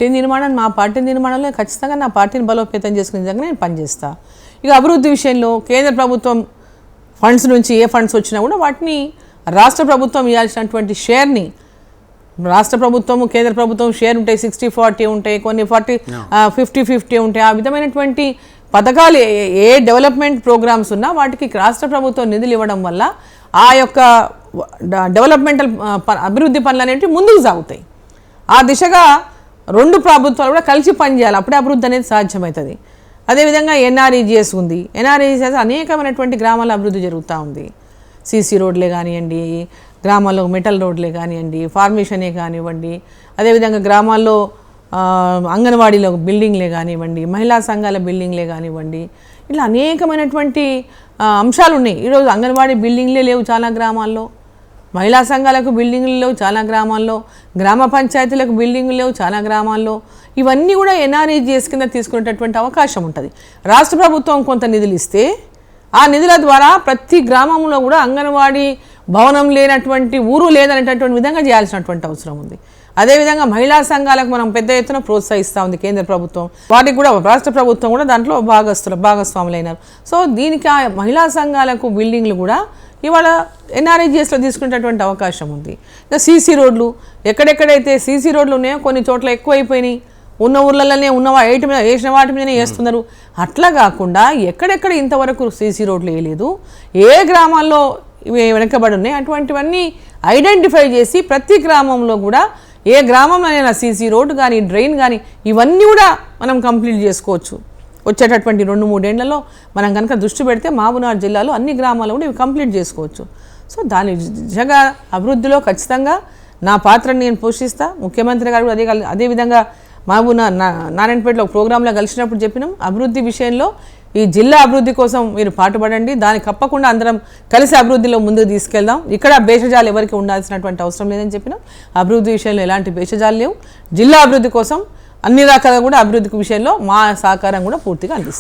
Party నిర్మాణం మా party నిర్మాణంలో ఖచ్చితంగా నా పార్టీని బలోపేతం చేసుకునే విధంగా నేను పనిచేస్తా. ఇక అభివృద్ధి విషయంలో కేంద్ర ప్రభుత్వం ఫండ్స్ నుంచి ఏ ఫండ్స్ వచ్చినా కూడా వాటిని రాష్ట్ర ప్రభుత్వం ఇవ్వాల్సినటువంటి షేర్ని రాష్ట్ర ప్రభుత్వం కేంద్ర ప్రభుత్వం షేర్ ఉంటాయి, 60-40 ఉంటాయి, కొన్ని 50-50 ఉంటాయి. ఆ విధమైనటువంటి పథకాలు ఏ డెవలప్మెంట్ ప్రోగ్రామ్స్ ఉన్నా వాటికి రాష్ట్ర ప్రభుత్వం నిధులు ఇవ్వడం వల్ల ఆ యొక్క డెవలప్మెంటల్ అభివృద్ధి పనులు అనేవి ముందుకు సాగుతాయి. ఆ దిశగా రెండు ప్రభుత్వాలు కూడా కలిసి పనిచేయాలి, అప్పుడే అభివృద్ధి అనేది సాధ్యమవుతుంది. అదేవిధంగా ఎన్ఆర్ఈజిఎస్ ఉంది. ఎన్ఆర్ఈజిఎస్ అనేకమైనటువంటి గ్రామాల అభివృద్ధి జరుగుతూ ఉంది. సీసీ రోడ్లే కానివ్వండి, గ్రామాల్లో మెటల్ రోడ్లే కానివ్వండి, ఫార్మేషనే కానివ్వండి, అదేవిధంగా గ్రామాల్లో అంగన్వాడీలో బిల్డింగ్లే కానివ్వండి, మహిళా సంఘాల బిల్డింగ్లే కానివ్వండి, ఇలా అనేకమైనటువంటి అంశాలు ఉన్నాయి. ఈరోజు అంగన్వాడీ బిల్డింగ్లే లేవు చాలా గ్రామాల్లో, మహిళా సంఘాలకు బిల్డింగులు లేవు చాలా గ్రామాల్లో, గ్రామ పంచాయతీలకు బిల్డింగులు లేవు చాలా గ్రామాల్లో. ఇవన్నీ కూడా ఎన్ఆర్ఈజిఎస్ కింద తీసుకునేటటువంటి అవకాశం ఉంటుంది. రాష్ట్ర ప్రభుత్వం కొంత నిధులు ఇస్తే ఆ నిధుల ద్వారా ప్రతి గ్రామంలో కూడా అంగన్వాడీ భవనం లేనటువంటి ఊరు లేదనేటటువంటి విధంగా చేయాల్సినటువంటి అవసరం ఉంది. అదేవిధంగా మహిళా సంఘాలకు మనం పెద్ద ఎత్తున ప్రోత్సహిస్తూ ఉంది కేంద్ర ప్రభుత్వం, వాటికి కూడా రాష్ట్ర ప్రభుత్వం కూడా దాంట్లో భాగస్వాములైనారు. సో దీనికి ఆ మహిళా సంఘాలకు బిల్డింగ్లు కూడా ఇవాళ ఎన్ఆర్ఈజిఎస్లో తీసుకునేటటువంటి అవకాశం ఉంది. ఇంకా సీసీ రోడ్లు ఎక్కడెక్కడైతే సీసీ రోడ్లు ఉన్నాయో కొన్ని చోట్ల ఎక్కువైపోయినాయి, ఉన్న ఊర్లలోనే వేసిన వాటి మీదనే వేస్తున్నారు. అట్లా కాకుండా ఎక్కడెక్కడ ఇంతవరకు సీసీ రోడ్లు వేయలేదు, ఏ గ్రామాల్లో ఇవి వెనకబడి ఉన్నాయి, అటువంటివన్నీ ఐడెంటిఫై చేసి ప్రతి గ్రామంలో కూడా ఏ గ్రామంలోనైనా సీసీ రోడ్డు కానీ డ్రైన్ కానీ ఇవన్నీ కూడా మనం కంప్లీట్ చేసుకోవచ్చు. వచ్చేటటువంటి 2-3 ఏళ్లలో మనం కనుక దృష్టి పెడితే మహబూబ్నగర్ జిల్లాలో అన్ని గ్రామాలు కూడా ఇవి కంప్లీట్ చేసుకోవచ్చు. సో దాని నిజంగా అభివృద్ధిలో ఖచ్చితంగా నా పాత్రను నేను పోషిస్తా. ముఖ్యమంత్రి గారు కూడా అదేవిధంగా నారాయణపేటలో ప్రోగ్రాంలో కలిసినప్పుడు చెప్పినాం, అభివృద్ధి విషయంలో ఈ జిల్లా అభివృద్ధి కోసం మీరు పాటుపడండి, దానికి తప్పకుండా అందరం కలిసి అభివృద్ధిలో ముందుకు తీసుకెళ్దాం. ఇక్కడ భేషజాలు ఎవరికి ఉండాల్సినటువంటి అవసరం లేదని చెప్పినాం. అభివృద్ధి విషయంలో ఎలాంటి భేషజాలు లేవు. జిల్లా అభివృద్ధి కోసం అన్ని రకాల కూడా అభివృద్ధి విషయంలో మా సహకారం కూడా పూర్తిగా అందిస్తాం.